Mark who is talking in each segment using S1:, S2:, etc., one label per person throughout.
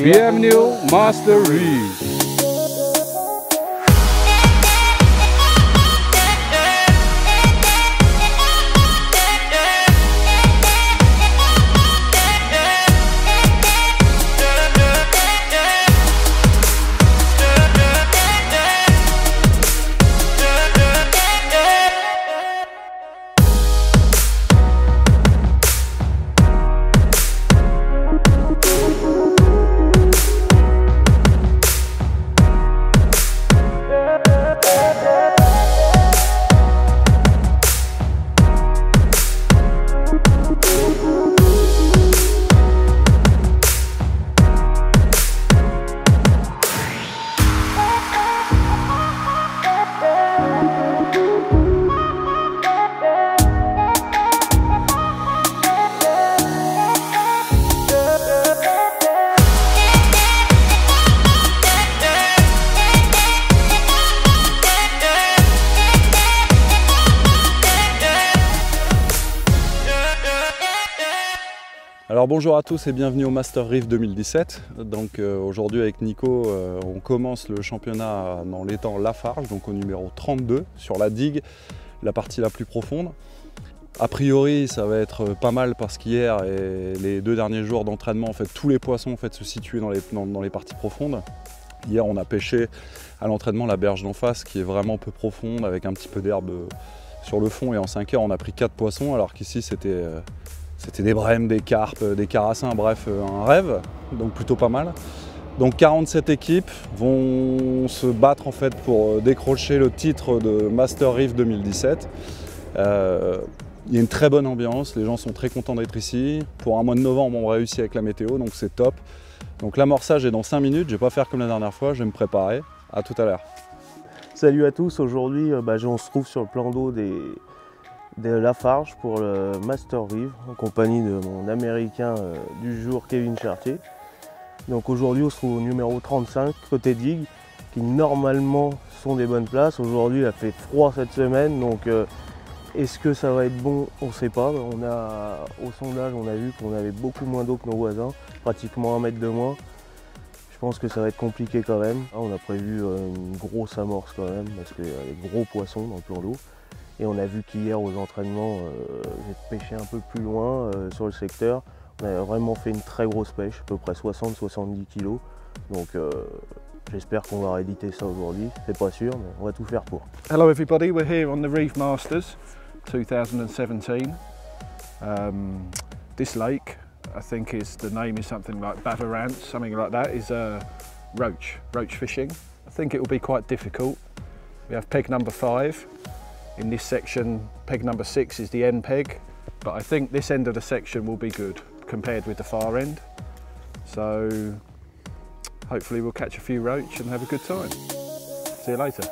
S1: Bienvenue au Master Reef.
S2: Alors bonjour à tous et bienvenue au Master Reef 2017. Donc aujourd'hui avec Nico, on commence le championnat dans l'étang Lafarge, donc au numéro 32 sur la digue, la partie la plus profonde. A priori ça va être pas mal parce qu'hier et les 2 derniers jours d'entraînement, en fait, tous les poissons se situaient dans les parties profondes. Hier on a pêché à l'entraînement la berge d'en face qui est vraiment peu profonde avec un petit peu d'herbe sur le fond, et en 5 heures on a pris 4 poissons alors qu'ici c'était des brèmes, des carpes, des carassins, bref, un rêve, donc plutôt pas mal. Donc 47 équipes vont se battre en fait pour décrocher le titre de Master Reef 2017. Il y a une très bonne ambiance, les gens sont très contents d'être ici. Pour un mois de novembre, on réussit avec la météo, donc c'est top. Donc l'amorçage est dans 5 minutes, je ne vais pas faire comme la dernière fois, je vais me préparer. À tout à l'heure.
S3: Salut à tous, aujourd'hui on se trouve sur le plan d'eau de Lafarge pour le Master Reef en compagnie de mon américain du jour Kevin Chartier. Donc aujourd'hui on se trouve au numéro 35 côté digue qui normalement sont des bonnes places. Aujourd'hui il a fait froid cette semaine, donc est-ce que ça va être bon, on ne sait pas. Au sondage on a vu qu'on avait beaucoup moins d'eau que nos voisins, pratiquement 1 mètre de moins. Je pense que ça va être compliqué quand même. On a prévu une grosse amorce quand même parce qu'il y a des gros poissons dans le plan d'eau. Et on a vu qu'hier aux entraînements, j'ai pêché un peu plus loin sur le secteur. On a vraiment fait une très grosse pêche, à peu près 60-70 kg. Donc j'espère qu'on va rééditer ça aujourd'hui. C'est pas sûr, mais on va tout faire pour.
S1: Hello everybody, we're here on the Reef Masters 2017. This lake, I think the name is something like Bavarant, something like that, is roach fishing. I think it will be quite difficult. We have peg number 5. In this section, peg number 6 is the end peg, but I think this end of the section will be good compared with the far end. So hopefully we'll catch a few roach and have a good time. See you later.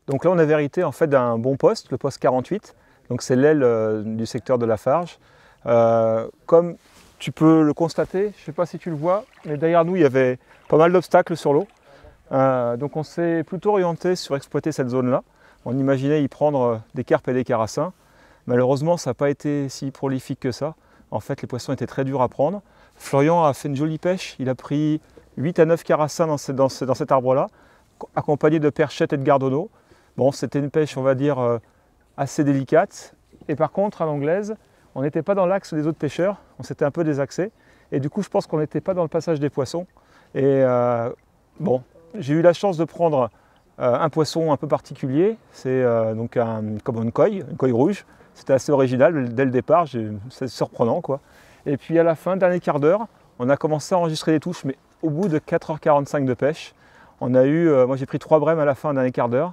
S4: Donc là on avait hérité en fait d'un bon poste, le poste 48, donc c'est l'aile du secteur de Lafarge. Comme tu peux le constater, je ne sais pas si tu le vois, mais derrière nous il y avait pas mal d'obstacles sur l'eau. Donc on s'est plutôt orienté sur exploiter cette zone-là. On imaginait y prendre des carpes et des carassins. Malheureusement, ça n'a pas été si prolifique que ça. En fait, les poissons étaient très durs à prendre. Florian a fait une jolie pêche. Il a pris 8 à 9 carassins dans cet arbre-là, accompagné de perchettes et de gardonneaux. Bon, c'était une pêche, on va dire, assez délicate. Et par contre, à l'anglaise, on n'était pas dans l'axe des autres pêcheurs. On s'était un peu désaxé. Et du coup, je pense qu'on n'était pas dans le passage des poissons. Et bon, j'ai eu la chance de prendre un poisson un peu particulier. C'est donc comme une coille rouge. C'était assez original dès le départ, c'est surprenant quoi. Et puis à la fin, dernier quart d'heure, on a commencé à enregistrer des touches, mais au bout de 4h45 de pêche, on a eu, moi j'ai pris 3 brèmes à la fin, dernier quart d'heure.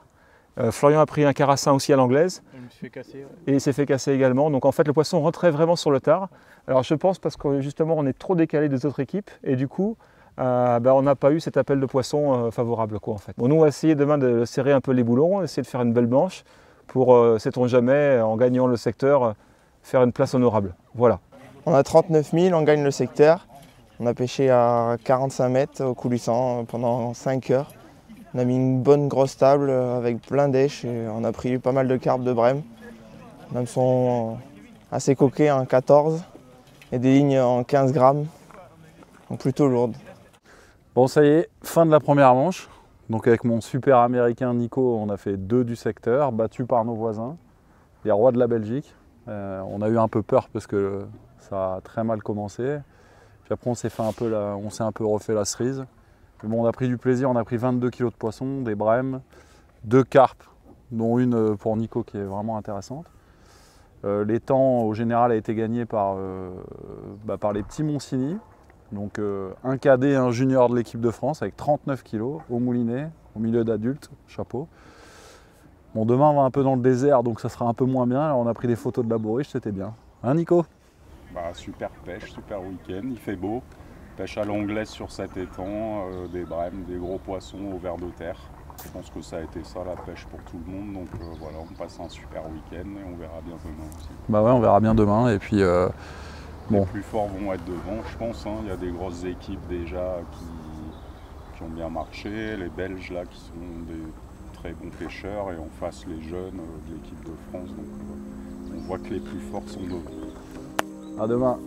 S4: Florian a pris un carassin aussi à l'anglaise.
S3: Je me suis fait casser. Ouais.
S4: Et il s'est fait casser également. Donc en fait le poisson rentrait vraiment sur le tard. Alors je pense parce que justement on est trop décalé des autres équipes et du coup on n'a pas eu cet appel de poisson favorable quoi en fait. Bon, nous on va essayer demain de serrer un peu les boulons, essayer de faire une belle manche pour, sait-on jamais, en gagnant le secteur, faire une place honorable. Voilà.
S5: On a 39 000, on gagne le secteur. On a pêché à 45 mètres au coulissant pendant 5 heures. On a mis une bonne grosse table avec plein d'èches et on a pris pas mal de carpes de brème. Même sont assez coquets en 14 et des lignes en 15 grammes, donc plutôt lourdes.
S2: Bon, ça y est, fin de la première manche. Donc avec mon super américain Nico, on a fait 2 du secteur, battu par nos voisins, les rois de la Belgique. On a eu un peu peur parce que ça a très mal commencé. Puis après on s'est un peu refait la cerise. Mais bon, on a pris du plaisir, on a pris 22 kg de poissons, des brèmes, 2 carpes, dont une pour Nico qui est vraiment intéressante. L'étang au général a été gagné par les petits Monsigny. Donc un cadet et un junior de l'équipe de France avec 39 kg au moulinet, au milieu d'adultes, chapeau. Bon, demain on va un peu dans le désert donc ça sera un peu moins bien. Alors, on a pris des photos de la bourriche, c'était bien. Hein Nico?
S6: Super pêche, super week-end, il fait beau. Pêche à l'anglaise sur cet étang, des brèmes, des gros poissons au ver de terre. Je pense que ça a été ça la pêche pour tout le monde. Donc voilà, on passe un super week-end et on verra bien demain aussi.
S2: Bah ouais, on verra bien demain et puis...
S6: Les plus forts vont être devant, je pense. Hein. Il y a des grosses équipes déjà qui ont bien marché. Les Belges là qui sont des très bons pêcheurs et en face les jeunes de l'équipe de France. Donc on voit que les plus forts sont devant.
S2: À demain.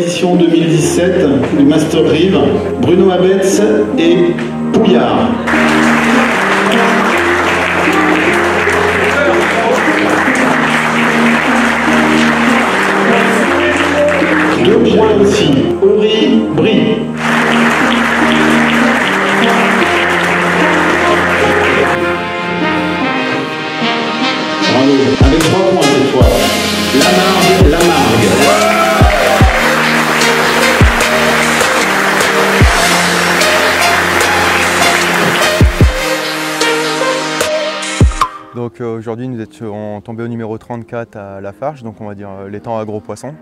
S7: édition 2017 du Master Rive, Bruno Abetz et Pouillard. Deux points aussi, Ori Brie. Bravo, avec 3 points cette fois. Lamargue.
S8: Donc aujourd'hui nous étions tombés au numéro 34 à Lafarge, donc on va dire l'étang à gros poissons.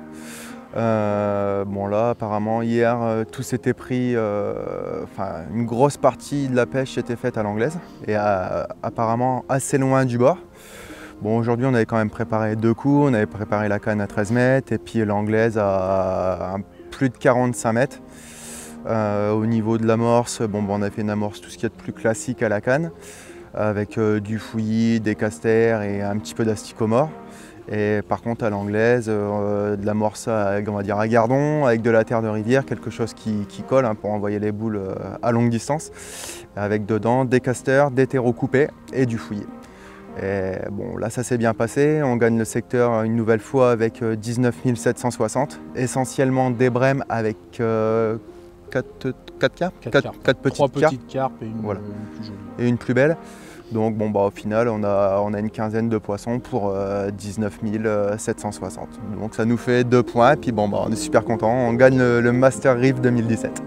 S8: Bon là apparemment hier tout s'était pris, une grosse partie de la pêche était faite à l'anglaise et apparemment assez loin du bord. Bon aujourd'hui on avait quand même préparé 2 coups, on avait préparé la canne à 13 mètres et puis l'anglaise à plus de 45 mètres. Au niveau de l'amorce, on a fait une amorce tout ce qu'il y a de plus classique à la canne, avec du fouillis, des casters et un petit peu d'asticomore. Et par contre à l'anglaise, de l'amorce à gardon, avec de la terre de rivière, quelque chose qui colle pour envoyer les boules à longue distance, avec dedans des casters, des terreaux coupés et du fouillis. Et bon là ça s'est bien passé, on gagne le secteur une nouvelle fois avec 19 760, essentiellement des brèmes avec 4 carpes, 4 petites carpes et une, voilà, une plus jolie. Et une plus belle. Donc au final on a une quinzaine de poissons pour 19 760. Donc ça nous fait 2 points et puis on est super content, on gagne le Master Rive 2017.